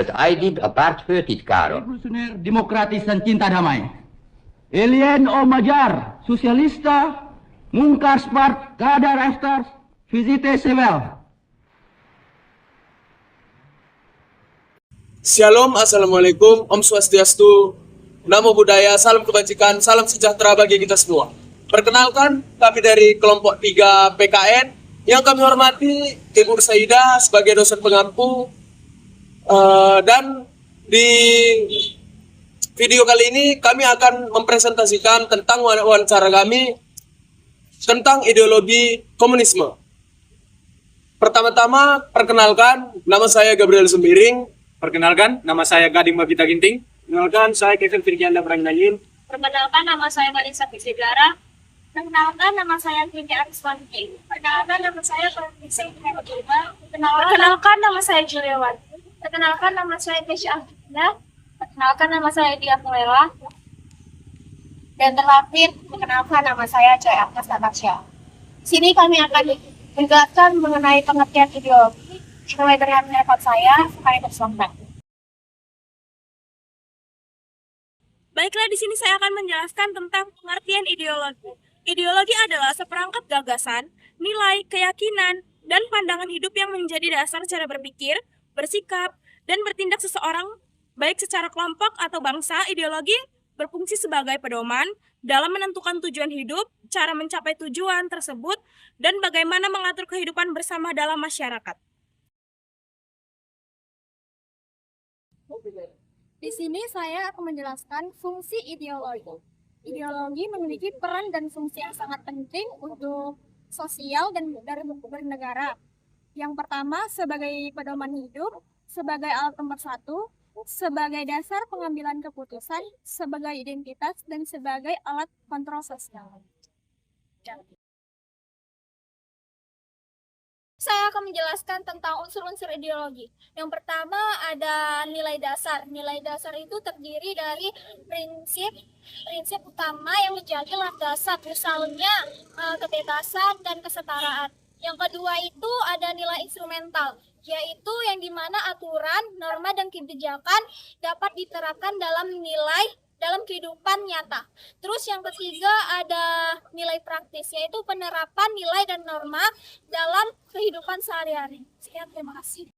ID apart főtitkára. Revolusioner demokratis dan cinta damai. Alien o Majar, Sosialista, Mungkarspart, Kadar Estars, Visite Sevel. Shalom, Assalamualaikum, Om Swastiastu, Namo Buddhaya, salam kebajikan, salam sejahtera bagi kita semua. Perkenalkan, kami dari kelompok 3 PKN, yang kami hormati Ibu Saidah sebagai dosen pengampu. Dan di video kali ini kami akan mempresentasikan tentang wawancara kami tentang ideologi komunisme. Pertama-tama, perkenalkan, nama saya Gabriel Sembiring. Perkenalkan, nama saya Gading Babita Ginting. Perkenalkan, saya Kevin Firjanda Brangnayil. Perkenalkan, nama saya Marisa Fisigara. Perkenalkan, nama saya Kiki Ariswanti. Perkenalkan, nama saya Provinsi Hematulma. Perkenalkan, nama saya Juliawan. Perkenalkan, nama saya Kesha Afida. Perkenalkan, nama saya Dia Mulela. Dan terakhir, perkenalkan, nama saya Joy Agnes Natasha. Sini kami akan menjelaskan mengenai pengertian ideologi, mulai dari pendapat saya sampai berselanjutnya. Baiklah, di sini saya akan menjelaskan tentang pengertian ideologi. Ideologi adalah seperangkat gagasan, nilai, keyakinan, dan pandangan hidup yang menjadi dasar cara berpikir, bersikap, dan bertindak seseorang, baik secara kelompok atau bangsa. Ideologi berfungsi sebagai pedoman dalam menentukan tujuan hidup, cara mencapai tujuan tersebut, dan bagaimana mengatur kehidupan bersama dalam masyarakat. Di sini saya akan menjelaskan fungsi ideologi. Ideologi memiliki peran dan fungsi yang sangat penting untuk sosial dan dari bernegara. Yang pertama, sebagai pedoman hidup, sebagai alat pemersatu, sebagai dasar pengambilan keputusan, sebagai identitas, dan sebagai alat kontrol sosial. Saya akan menjelaskan tentang unsur-unsur ideologi. Yang pertama ada nilai dasar. Nilai dasar itu terdiri dari prinsip utama yang menjadi landasan, misalnya kebebasan dan kesetaraan. Yang kedua itu ada nilai instrumental, yaitu yang dimana aturan, norma, dan kebijakan dapat diterapkan dalam kehidupan nyata. Terus yang ketiga ada nilai praktis, yaitu penerapan nilai dan norma dalam kehidupan sehari-hari. Sekian, terima kasih.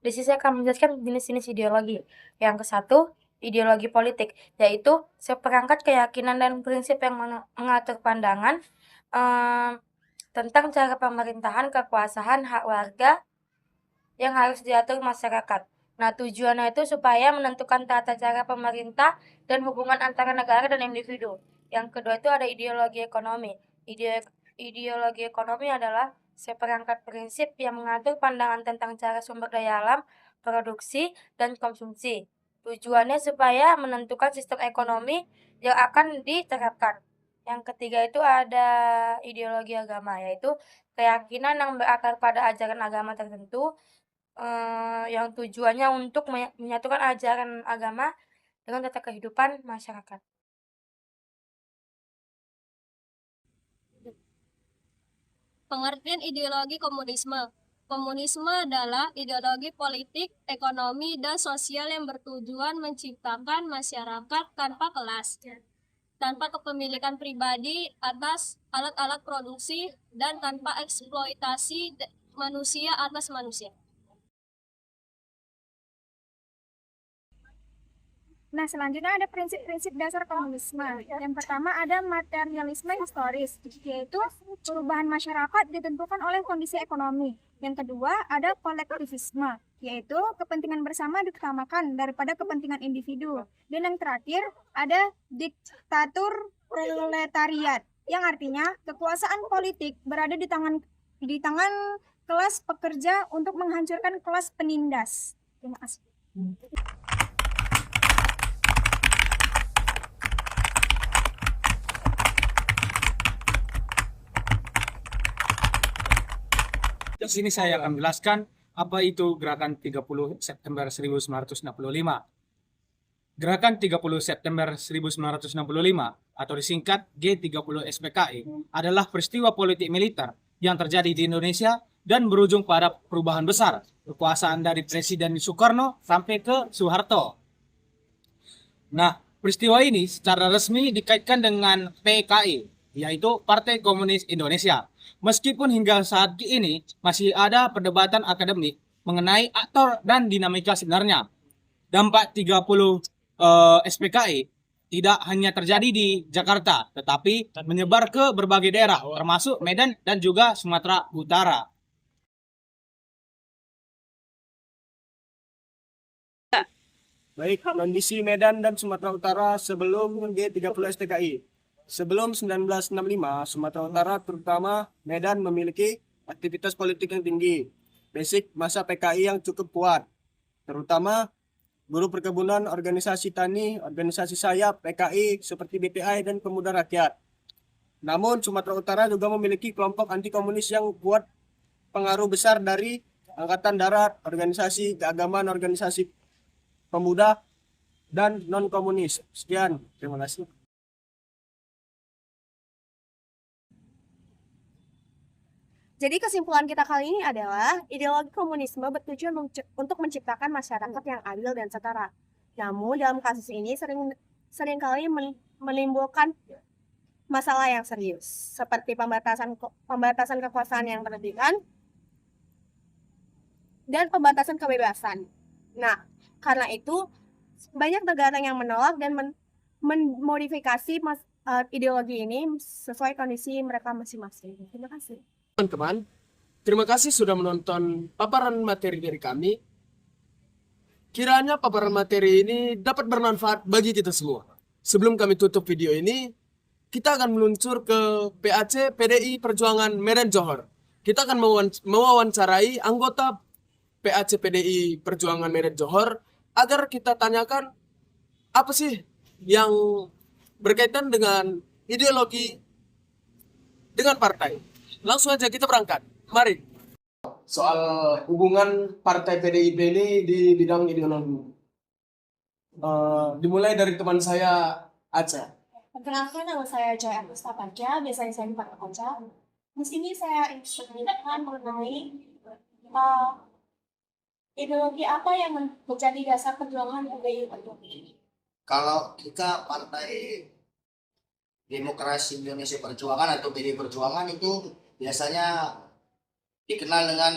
Di sini saya akan menjelaskan jenis-jenis ideologi. Yang ke-1, ideologi politik, yaitu seperangkat keyakinan dan prinsip yang mengatur pandangan tentang cara pemerintahan, kekuasaan, hak warga yang harus diatur masyarakat. Nah, tujuannya itu supaya menentukan tata cara pemerintah dan hubungan antara negara dan individu. Yang kedua itu ada ideologi ekonomi. Ideologi ekonomi adalah seperangkat prinsip yang mengatur pandangan tentang cara sumber daya alam, produksi, dan konsumsi. Tujuannya supaya menentukan sistem ekonomi yang akan diterapkan. Yang ketiga itu ada ideologi agama, yaitu keyakinan yang berakar pada ajaran agama tertentu, yang tujuannya untuk menyatukan ajaran agama dengan tata kehidupan masyarakat. Pengertian ideologi komunisme. Komunisme adalah ideologi politik, ekonomi, dan sosial yang bertujuan menciptakan masyarakat tanpa kelas, tanpa kepemilikan pribadi atas alat-alat produksi, dan tanpa eksploitasi manusia atas manusia. Nah, selanjutnya ada prinsip-prinsip dasar komunisme. Yang pertama ada materialisme historis, yaitu perubahan masyarakat ditentukan oleh kondisi ekonomi. Yang kedua ada kolektivisme, yaitu kepentingan bersama diutamakan daripada kepentingan individu. Dan yang terakhir ada diktatur proletariat, yang artinya kekuasaan politik berada di tangan kelas pekerja untuk menghancurkan kelas penindas. Terima kasih. Di sini saya akan menjelaskan apa itu Gerakan 30 September 1965. Gerakan 30 September 1965 atau disingkat G30 SPKI adalah peristiwa politik militer yang terjadi di Indonesia dan berujung pada perubahan besar kekuasaan dari Presiden Soekarno sampai ke Soeharto. Nah, peristiwa ini secara resmi dikaitkan dengan PKI, yaitu Partai Komunis Indonesia. Meskipun hingga saat ini masih ada perdebatan akademik mengenai aktor dan dinamika sebenarnya. Dampak 30 SPKI tidak hanya terjadi di Jakarta, tetapi menyebar ke berbagai daerah, termasuk Medan dan juga Sumatera Utara. Baik, kondisi Medan dan Sumatera Utara sebelum G30 STKI. Sebelum 1965, Sumatera Utara terutama Medan memiliki aktivitas politik yang tinggi. Basic masa PKI yang cukup kuat, terutama buruh perkebunan, organisasi tani, organisasi sayap, PKI seperti BPI dan Pemuda Rakyat. Namun Sumatera Utara juga memiliki kelompok anti komunis yang kuat, pengaruh besar dari Angkatan Darat, organisasi keagamaan, organisasi pemuda, dan non-komunis. Sekian, terima kasih. Jadi kesimpulan kita kali ini adalah ideologi komunisme bertujuan untuk menciptakan masyarakat yang adil dan setara. Namun dalam kasus ini seringkali menimbulkan masalah yang serius, seperti pembatasan kekuasaan yang berlebihan dan pembatasan kebebasan. Nah, karena itu banyak negara yang menolak dan memodifikasi ideologi ini sesuai kondisi mereka masing-masing. Terima kasih. Teman-teman, terima kasih sudah menonton paparan materi dari kami. Kiranya paparan materi ini dapat bermanfaat bagi kita semua. Sebelum kami tutup video ini, kita akan meluncur ke PAC PDI Perjuangan Medan Johor. Kita akan mewawancarai anggota PAC PDI Perjuangan Medan Johor agar kita tanyakan apa sih yang berkaitan dengan ideologi dengan partai. Langsung aja kita berangkat. Mari. Soal hubungan partai PDIP ini di bidang ideologi. Dimulai dari teman saya, Aca. Perkenalkan, nama saya Joy Agusta Panca, biasanya saya dipanggil Panca. Di sini saya ingin menceritakan mengenai ideologi apa yang menjadi dasar perjuangan PDI Perjuangan. Kalau kita Partai Demokrasi Indonesia Perjuangan atau PDI Perjuangan itu biasanya dikenal dengan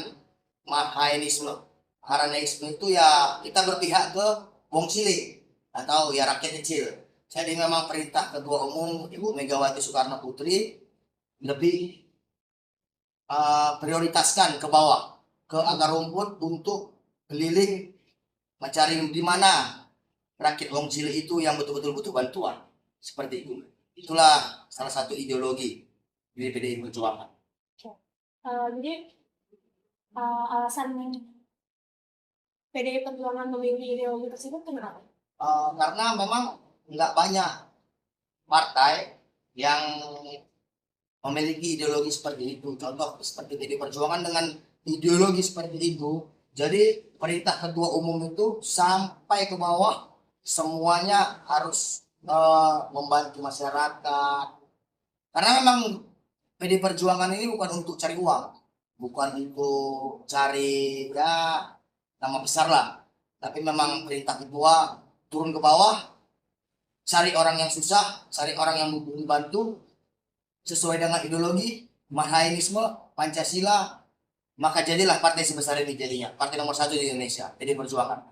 Marxisme. Marxisme itu ya kita berpihak ke wong cilik atau ya rakyat kecil. Jadi memang perintah Ketua Umum Ibu Megawati Soekarno Putri lebih prioritaskan ke bawah, ke akar rumput untuk keliling mencari di mana rakyat wong cilik itu yang betul-betul butuh bantuan. Seperti itu. Itulah salah satu ideologi dari PDI Perjuangan. Jadi alasan PDI Perjuangan memilih ideologi tersebut kenapa? Karena memang nggak banyak partai yang memiliki ideologi seperti itu. Contoh seperti PDI Perjuangan dengan ideologi seperti itu. Jadi perintah Ketua Umum itu sampai ke bawah semuanya harus membantu masyarakat. Karena memang PDI Perjuangan ini bukan untuk cari uang, bukan untuk cari ya nama besar lah. Tapi memang perintah Ketua turun ke bawah, cari orang yang susah, cari orang yang butuh dibantu sesuai dengan ideologi Marxisme, Pancasila. Maka jadilah partai sebesar ini jadinya, partai nomor 1 di Indonesia, PDI Perjuangan.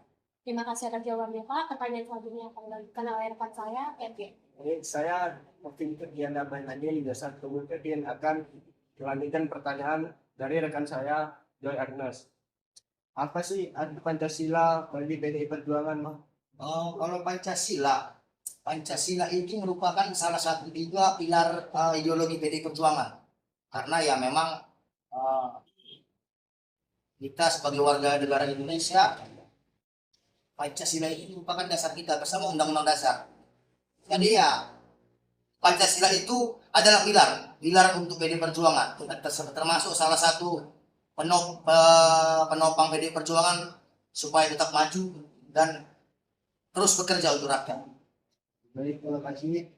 Terima kasih atas jawabannya Pak. Pertanyaan selanjutnya akan dilanjutkan oleh rekan saya, Edwin. Ini saya waktu itu Dian Damananya di dasar kemudian akan melanjutkan pertanyaan dari rekan saya Joy Agnes. Apa sih arti Pancasila bagi PDI Perjuangan? Kalau Pancasila itu merupakan salah satu juga pilar ideologi PDI Perjuangan. Karena ya memang kita sebagai warga negara Indonesia, Pancasila itu merupakan dasar kita bersama Undang-Undang Dasar. Jadi ya Pancasila itu adalah pilar untuk PDI Perjuangan. Termasuk salah satu penopang PDI Perjuangan supaya tetap maju dan terus bekerja untuk rakyat. Baik, terima kasih.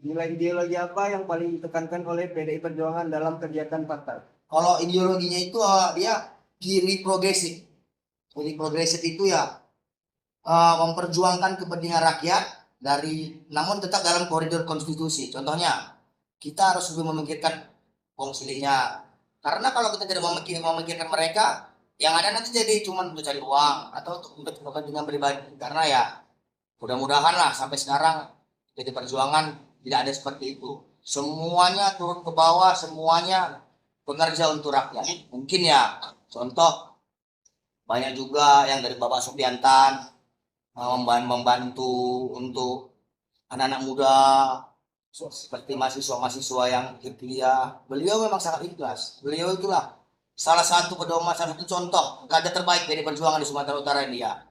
Nilai ideologi apa yang paling ditekankan oleh PDI Perjuangan dalam kegiatan partai? kalau ideologinya itu dia kiri progresif. Kiri progresif itu ya memperjuangkan kepentingan rakyat namun tetap dalam koridor konstitusi. Contohnya, kita harus lebih memikirkan wong ciliknya. Karena kalau kita tidak memikirkan mereka, yang ada nanti jadi cuma untuk cari uang atau untuk kepentingan pribadi. Karena ya mudah-mudahan lah sampai sekarang jadi perjuangan tidak ada seperti itu. Semuanya turun ke bawah, semuanya bekerja untuk rakyat. Mungkin ya contoh banyak juga yang dari Bapak Supiantan membantu untuk anak-anak muda seperti mahasiswa-mahasiswa yang kuliah. Beliau memang sangat ikhlas. Beliau itulah salah satu pedoman, salah satu contoh kader terbaik dari perjuangan di Sumatera Utara ini ya.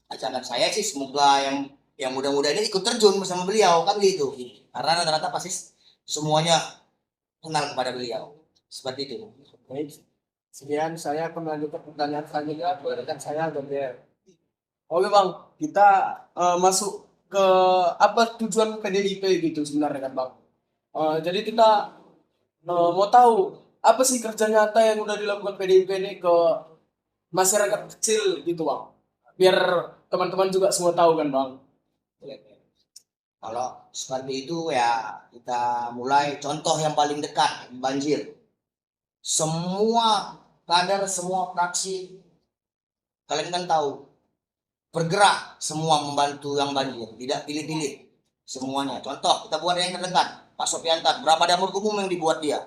Ajakan saya sih semoga yang muda-muda ini ikut terjun bersama beliau kan gitu. Karena rata-rata pasti semuanya kenal kepada beliau. Seperti itu. Baik. Sekian saya akan melanjutkan pertanyaan selanjutnya rekan saya Gabriel. Oke Bang, kita masuk ke apa tujuan PDIP gitu sebenarnya kan Bang. Jadi kita mau tahu apa sih kerja nyata yang udah dilakukan PDIP ini ke masyarakat kecil gitu Bang. Biar teman-teman juga semua tahu kan Bang. Kalau seperti itu ya kita mulai contoh yang paling dekat, banjir. Semua kader, semua fraksi, kalian kan tahu, bergerak semua membantu yang banjir, tidak pilih-pilih semuanya. Contoh, kita buat yang terdekat, Pak Sopiantan, berapa dapur umum yang dibuat dia?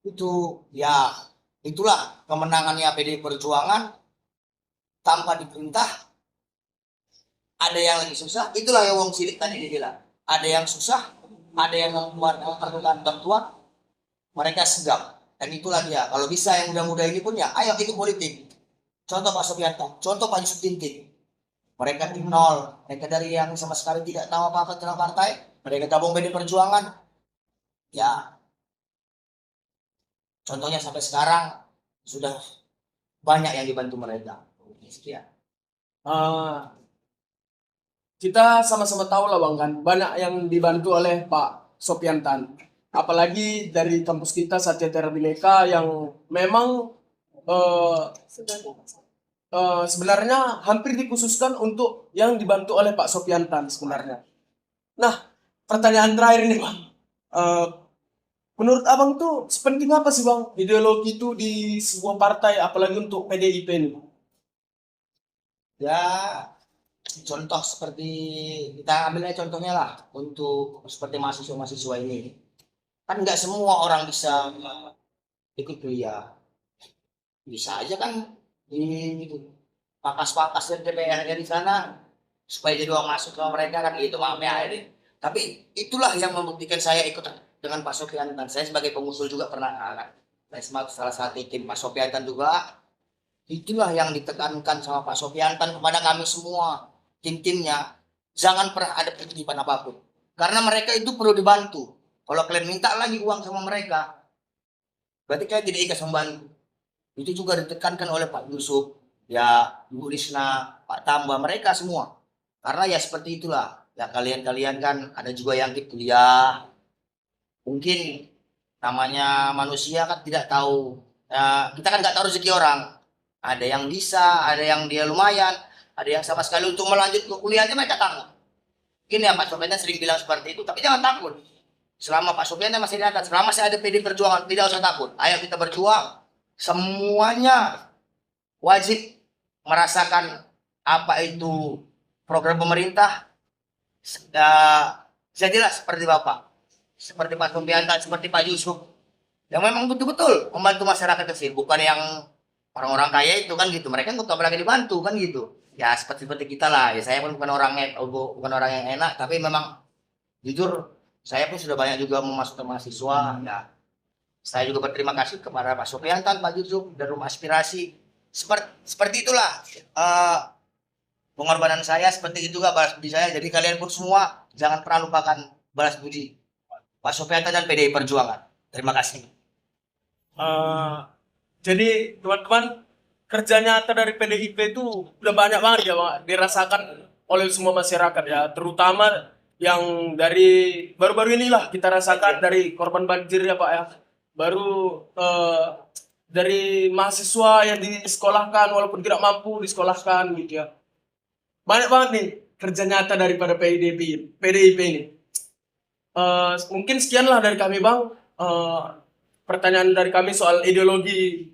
Itu, ya itulah kemenangannya PDI Perjuangan tanpa diperintah. Ada yang lagi susah, itulah yang wong cilik tadi dibilang. Ada yang susah, ada yang memperlukan bantuan, mereka segap. Dan itulah dia. Kalau bisa yang muda-muda ini pun ya, ayo ikut politik. Contoh Pak Sopianto, contoh Pak Yusuf Tintin. Mereka tim nol, mereka dari yang sama sekali tidak tahu apa-apa tentang partai, mereka gabung PDI Perjuangan. Ya, contohnya sampai sekarang sudah banyak yang dibantu mereka. Sekian. Kita sama-sama tahu lah Bang kan, banyak yang dibantu oleh Pak Sopiantan. Apalagi dari kampus kita Satya Terra Bhinneka yang memang sebenarnya hampir dikhususkan untuk yang dibantu oleh Pak Sopiantan sebenarnya. Nah, pertanyaan terakhir nih Bang. Menurut Abang tuh sepenting apa sih Bang ideologi itu di sebuah partai, apalagi untuk PDIP ini? Ya, contoh seperti kita ambil aja contohnya lah untuk seperti mahasiswa-mahasiswa ini. Kan nggak semua orang bisa ikut kuliah. Bisa aja kan di pakas-pakas dari DPR di sana supaya jadi uang masuk ke mereka kan gitu maaf ya ini. Tapi itulah yang membuktikan saya ikut dengan Pak Sopiantan. Saya sebagai pengusul juga pernah kan. Saya salah satu tim Pak Sopiantan juga. Itulah yang ditekankan sama Pak Sopiantan kepada kami semua tim-timnya. Jangan pernah ada penitipan apapun. Karena mereka itu perlu dibantu. Kalau kalian minta lagi uang sama mereka, berarti kalian tidak ikhlas membantu. Itu juga ditekankan oleh Pak Yusuf, ya Bu Risna, Pak Tamba, mereka semua. Karena ya seperti itulah. Ya kalian-kalian kan ada juga yang ikut kuliah. Mungkin namanya manusia kan tidak tahu. Ya, kita kan nggak tahu rezeki orang. Ada yang bisa, ada yang dia lumayan, ada yang sama sekali untuk melanjut ke kuliah aja mereka takut. Mungkin ya Pak Sopiantan sering bilang seperti itu, tapi jangan takut. Selama Pak Sopiantan masih di atas, selama saya ada PDI Perjuangan, tidak usah takut. Ayo kita berjuang. Semuanya wajib merasakan apa itu program pemerintah. Saya jelas seperti Bapak, seperti Pak Sopiantan, seperti Pak Yusuf. Yang memang betul-betul membantu masyarakat kecil, bukan yang orang-orang kaya itu kan gitu. Mereka nggak lagi dibantu kan gitu. Ya seperti kita lah. Ya saya pun bukan orang yang enak, tapi memang jujur saya pun sudah banyak juga memasukkan mahasiswa. Ya, saya juga berterima kasih kepada Pak Sopiantan, Pak Yusuf, dan Rumah Aspirasi. Seperti itulah pengorbanan saya, seperti itu juga balas budi saya. Jadi kalian pun semua jangan pernah lupakan balas budi Pak Sopiantan dan PDI Perjuangan. Terima kasih. Jadi teman-teman, kerja nyata dari PDIP itu udah banyak banget ya Bang, dirasakan oleh semua masyarakat ya, terutama yang dari baru-baru inilah kita rasakan dari korban banjir ya Pak ya. baru dari mahasiswa yang disekolahkan walaupun tidak mampu disekolahkan gitu ya. Banyak banget nih kerja nyata daripada PDIP ini. Mungkin sekianlah dari kami Bang. Pertanyaan dari kami soal ideologi